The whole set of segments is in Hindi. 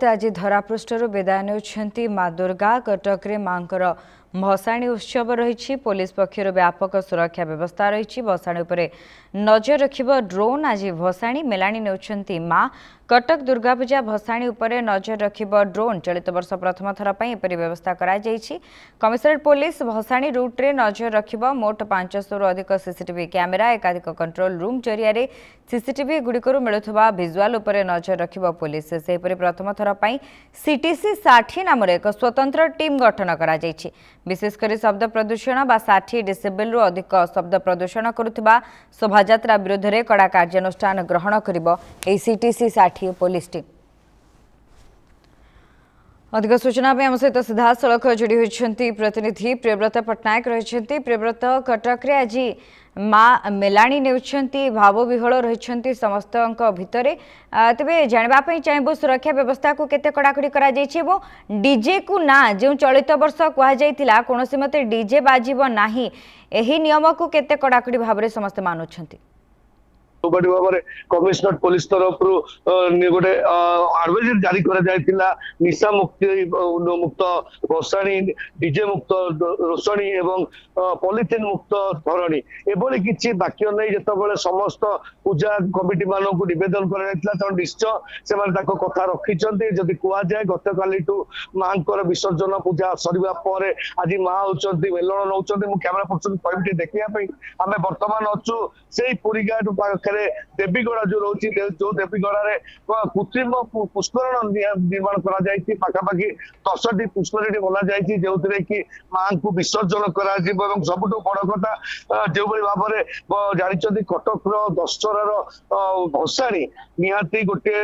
आज धरापृष्ठर विदाय नेउछंती माँ दुर्गा। कटक रे मांकर भसाणी उत्सव रही। पुलिस पक्षर व्यापक सुरक्षा व्यवस्था रही। भसाणी उपरे नजर रखिब ड्रोन। आज भसाणी मेलाणी नेउछंती माँ। कटक दुर्गा पूजा भसाणी उपरे नजर रखिब ड्रोन। चलित वर्ष प्रथम थर पई एपरि व्यवस्था करा जायछि। कमिशनरेट पुलिस भसाणी रूट रे नजर रखिब। मोट 500 रु अधिक सीसीटीवी कैमेरा एकाधिक कंट्रोल रूम जरिया सीसीटीवी गुड़िकरू मिलुवा भिजुआल उपरे नजर रखिब पुलिस। सेपरि प्रथम थर पई सीटीसी 60 नाम एक स्वतंत्र टीम गठन करा जायछि। विशेषकर शब्द प्रदूषण बा 60 डेसिबल रु अधिक शब्द प्रदूषण करुवा शोभायात्रा विरोध में कड़ा कार्यानुष्ठान ग्रहण करिब एही सीटीसी 60 पुलिस टीम। अधिक सूचना आम सहित सीधा सड़क जोड़ी होती प्रतिनिधि प्रियव्रत पट्टनायक रही। प्रियव्रत, कटक रे आज माँ मेलाणी नेउछंती भाव विहल रही समस्त भितर। तेरे जानवाई चाहबू सुरक्षा व्यवस्था को केते कड़ाकड़ी करा जायछि एवं डीजे को ना जो चलित वर्ष कहुला कौन मत डीजे बाजिब नाही एही नियम को केते कड़ाकड़ी भाव में समस्त मानुछंती। बड़ी भाव में कमिशनर पुलिस तरफ गोटे आडवाइजरी जारी करा निशा मुक्त भसाणी डीजे मुक्त रोषणी एवं पॉलिथिन मुक्त धरणी एभली किसी वाक्य नहीं जिते समस्त पूजा कमिटी मानक निवेदन कर निश्चय से कथा रखिंट जदि कहुए गत काली माँ विसर्जन पूजा सरवा पर आज माँ होती मेलन नौ कैमेरा पर्सन कहती देखा आम बर्तमान अच्छु से पुरीघाट पाखे देवीगढ़ जो रोचे जो देवीगढ़ कृत्रिम पुष्करण निर्माण करापाखि 10टी पुष्करणी बना जाए जो कि माँ को विसर्जन कर सबुठ बड़ कथा जो भाव में जानते कटक दशहरार भसाणी निहाती गोटे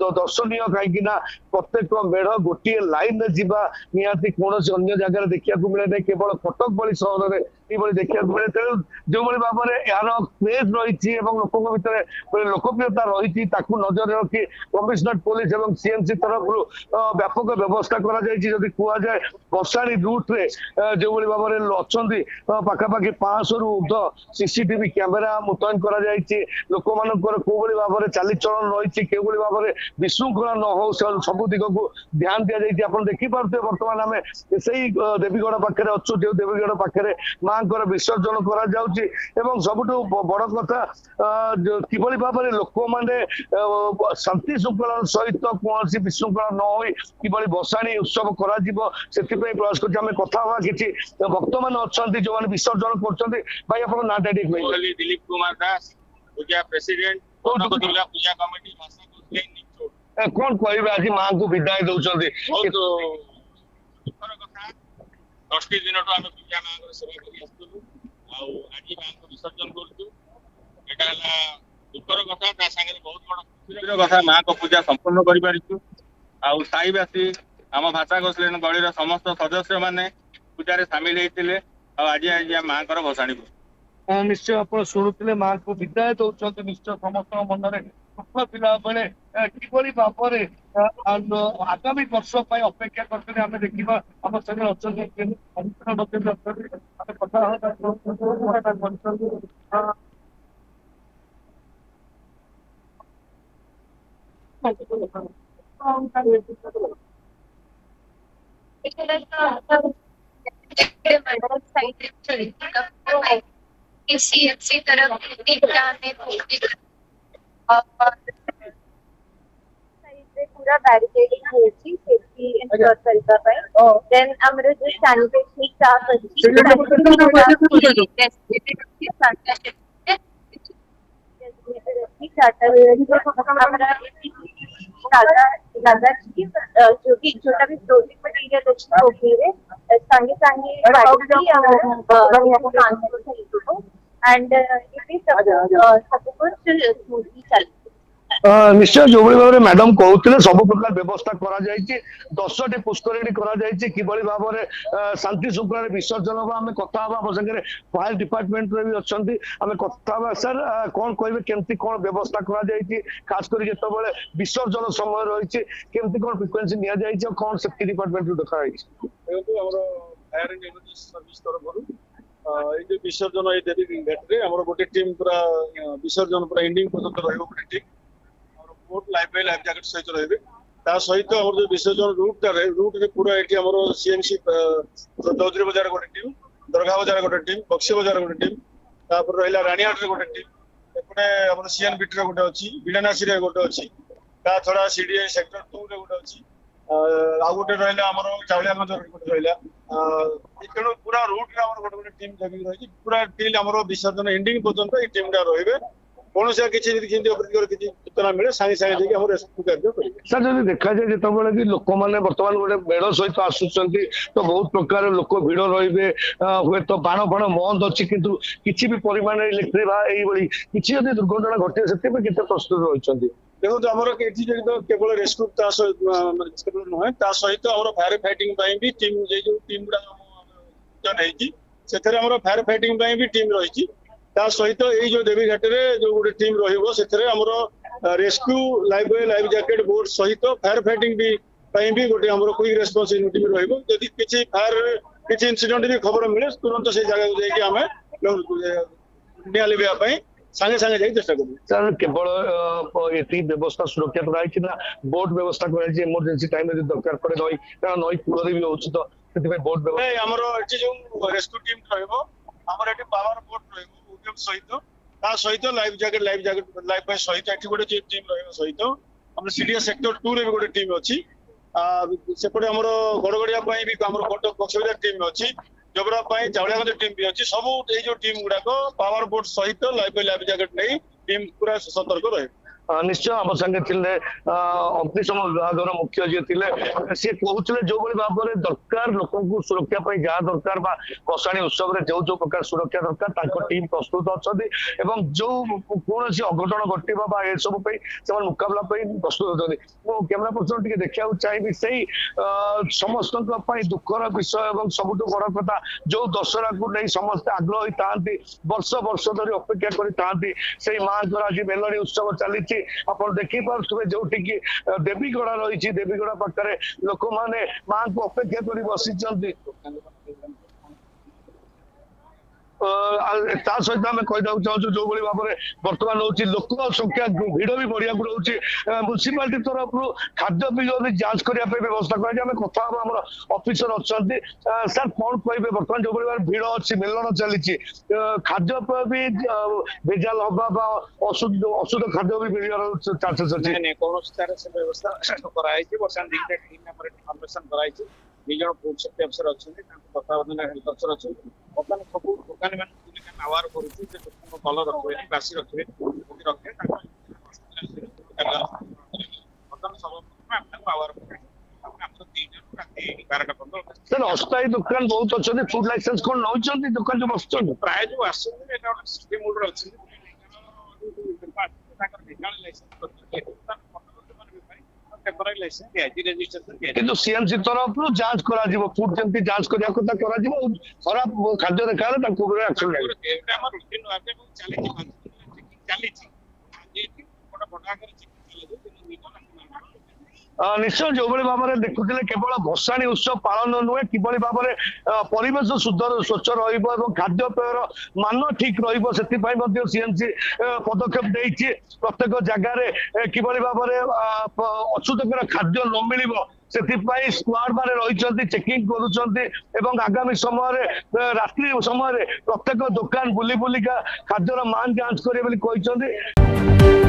दर्शनीय कहीं प्रत्येक मेढ़ गोटे लाइन निहाती कौन अन्य जगह देखा मिले ना केवल कटक भली सहर में देखा मिले। तेणु जो भाव में यार क्रेज रही लोक भर लोकप्रियता रही नजर रखी कमिशनरेट पुलिस और सीएमसी तरफ व्यापक व्यवस्था कहुए भसाणी रूट रे जो भाव में अच्छा पाखापाखि 500 रु ऊर्ध सीसीटीवी कैमेरा मुतयन लोक मानकर कौली भाव में चालीचलन रही के भाव में विशृंखला न हो सब दिग को ध्यान दि जाए। आप देखिपे बर्तमान आम से देवीगढ़ पाखे अच्छु जो देवीगढ़ पाखे माँ विसर्जन कर सबुठ बड़ कथा किभली भाव में लोक मैंने शांति श्रृंखला सहित कौन विशृंखला न हो कि भसाणी उत्सव कर प्रयास कर कथा कि भक्त मान अच्छा जो मैंने विसर्जन कर भाई आप ना दिलीप कुमार दास पूजा प्रेसिडेंट दुर्गा पूजा कमिटी कौन कह आज माँ को विदाय दौरान 10 दिन आम पूजा माँ सेवा कर आज माँ को विसर्जन करुँ दुखर कथा बहुत बड़ कथा माँ को पूजा संपूर्ण कर साईवासी आम भाषा गोसलेन गलिर समस्त सदस्य माने पूजा सामिल होते आज आज माँ भसाणी निश्चय आप शुणुते माँ को विदाय दौरान निश्चय समस्त मन में दुख पिला बेले किभली भाव में आगामी वर्ष अपेक्षा करते आम देखा आम संगे सीएमसी तरफ पूरा बैरिकेडिंग होची सेफ्टी इंश्योर करता पाए देन हमरे जो सैनिटेशन स्टाफ जो भी छोटा भी फ्लोटिंग मटेरियल है संगे संगे एंड इट इज सब कुछ स्मूथली चल निश्चय जो भाव में मैडम कहते सब प्रकार व्यवस्था करा 10टी पुष्करणी किभली भाव में शांति श्रृंखला विसर्जन आम कथा संगे फायर डिपार्टमेंट भी अच्छा आम कथा सर कौन कहे केमती कौन व्यवस्था करा खास कर जो विसर्जन समय रही केमती कौन फ्रिक्वेंसी नि जाए कौन सेफ्टी डिपार्टमेंट देखा फायर एंड इमरजेंसी सर्विस तरफ विसर्जन देवी घाटे गोटे टीम पूरा विसर्जन पूरा एंडिंग पर्यटन रोटे टीम बोट लाइफ जैकेट सहित रही ता सहित हमर जो विसर्जन रूट रे पूरा एटी हमर सीएमसी चौधरी बाजार गोटे टीम दरगाह बाजार गोटे टीम बक्सी बाजार गोटे टीम तापर रहिला रानीहाट रे गोटे टीम एपटे हमर सीएन बीट रे गोटे अछि बिडानासी रे गोटे अछि ता थोड़ा सीडीए सेक्टर 2 रे गोटे अछि आ गोटे रहिला हमर चावलियागंज रे गोटे रहिला इकनो पूरा रूट रे हमर गोटे टीम जगी रही पूरा टीम हमर विसर्जन एंडिंग पर्यंत ई टीम रा रहिबे कौन से किसी किसी सूचना मिले सागे सागे जाके हम रेस्क्यू कार्य करिवे सर जब देखा जाए जितेबाला कि लोक मैंने बर्तमान गोटे मेढ़ सहित आसुंच तो बहुत प्रकार लोक भिड़ रही हुए तो बाण फाण बंद अच्छी किंतु किसी भी परिमाण इलेक्ट्रिक यही किसी जब दुर्घटना घटे से प्रस्तुत रही देखो आमर तो केवल रेस्क्यू नुहे सहित आम फायर फाइटिंग भी टीम जो टीम गुड़ा फायर फाइटिंग भी टीम रही सहित यही जो देवीघाट रे जो गोटे टीम रहिबो सेथरे हमरो rescue life boy life jacket boat सहित फायर फाइटिंग भी गोटे हमरो क्विक रेस्पॉन्स यूनिट भी रहिबो यदि किछि फायर किछि इंसिडेंट भी खबर मिले तुरंत से जगह को जाई कि हमें निया लेबा पई संगे संगे जाई चेष्टा करू सर केवल एती व्यवस्था सुरक्षा कराई ना बोट व्यवस्था कराई इमरजेंसी टाइम रे दरकार पड़े नई कारण नई कूल भी होउछ तो सेति बोट व्यवस्था हमरो एठी जो रेस्क्यू टीम रहिबो हमर एठी पावर बोट रहिबो सहित लाइफ जैकेट लाइफ सहित एठी गोटे टीम रहिबो सहित हमर सीडीएस सेक्टर 2 रे भी गोटे टीम अछि सेपटे हमर गड़गड़िया पई भी हमर कटक बक्सबाजार टीम अछि जबरा पई चावलियागंज टीम भी अछि सब ए जो टीम गुडा को पावर बोट सहित लाइफ जैकेट नै टीम पूरा सतर्क रहे निश्चय आम संगे अग्निशम विभाग मुख्य जी थे सी कहते जो भाव में दरकार लोक सुरक्षा जहाँ दरकार भसाणी उत्सव जो जो प्रकार सुरक्षा दरकार टीम प्रस्तुत अच्छा जो कौन अघटन घटवा ए सब से मुकाबला प्रस्तुत होती कैमेरा पर्सन टी देखा चाहिए से समस्त दुखर विषय और सबुठ बड़ कथा जो दशहरा को नहीं समस्त आग्रही था वर्ष वर्ष धरी अपेक्षा करते से माँ आज मेलणी उत्सव चली अपन देखी पारे जो देवीगड़ा रही देवीगड़ा पाखे लोक मैंने माँ को अपेक्षा कर बसी सहित आम कहीदा चाहूँ जो भाव में बर्तमान होची लोक संख्या भिड़ भी बढ़िया रोचे म्यूनिसिपालिटी तरफ खाद्य भी जांच करने व्यवस्था करें कथा आम ऑफिसर अच्छा सर कौन कहे बर्तमान जो भाव भिड़ अच्छी मेलन चली खाद्य भी भेजाल हवा अशुद्ध खाद्य भी मिलवार चांसेस अच्छे कौन व्यवस्था कराई निज फूड सेफ्टी अफिसर अच्छे तत्वावधान हेल्थ अफिसर अच्छे बर्तमान सब दुकानी मैंने आवार कर कल रखे बासी रखे रखे सर अस्थायी दुकान बहुत अच्छे फूड लाइसेंस कौन नौ दुकान जो बस प्राय जो आसम अच्छे किंतु सीएमसी तरफ जांच करा फूड जमी जांच करवा खराब खाद्य देखा एक्शन निश्चय जो भाव में देखुले केवल भसाणी उत्सव पालन नुहे किभली भाव में परिवेश स्वच्छ खाद्यपेयर मान ठीक सीएमसी पदक्षेप देती प्रत्येक जगार किभली भाव में अशुद्धकर खाद्य न मिल से स्क्वाड माने रही चेकिंग करुँच आगामी समय रात्रि समय प्रत्येक दुकान बुली बुलिका खाद्यर मान जांच करें।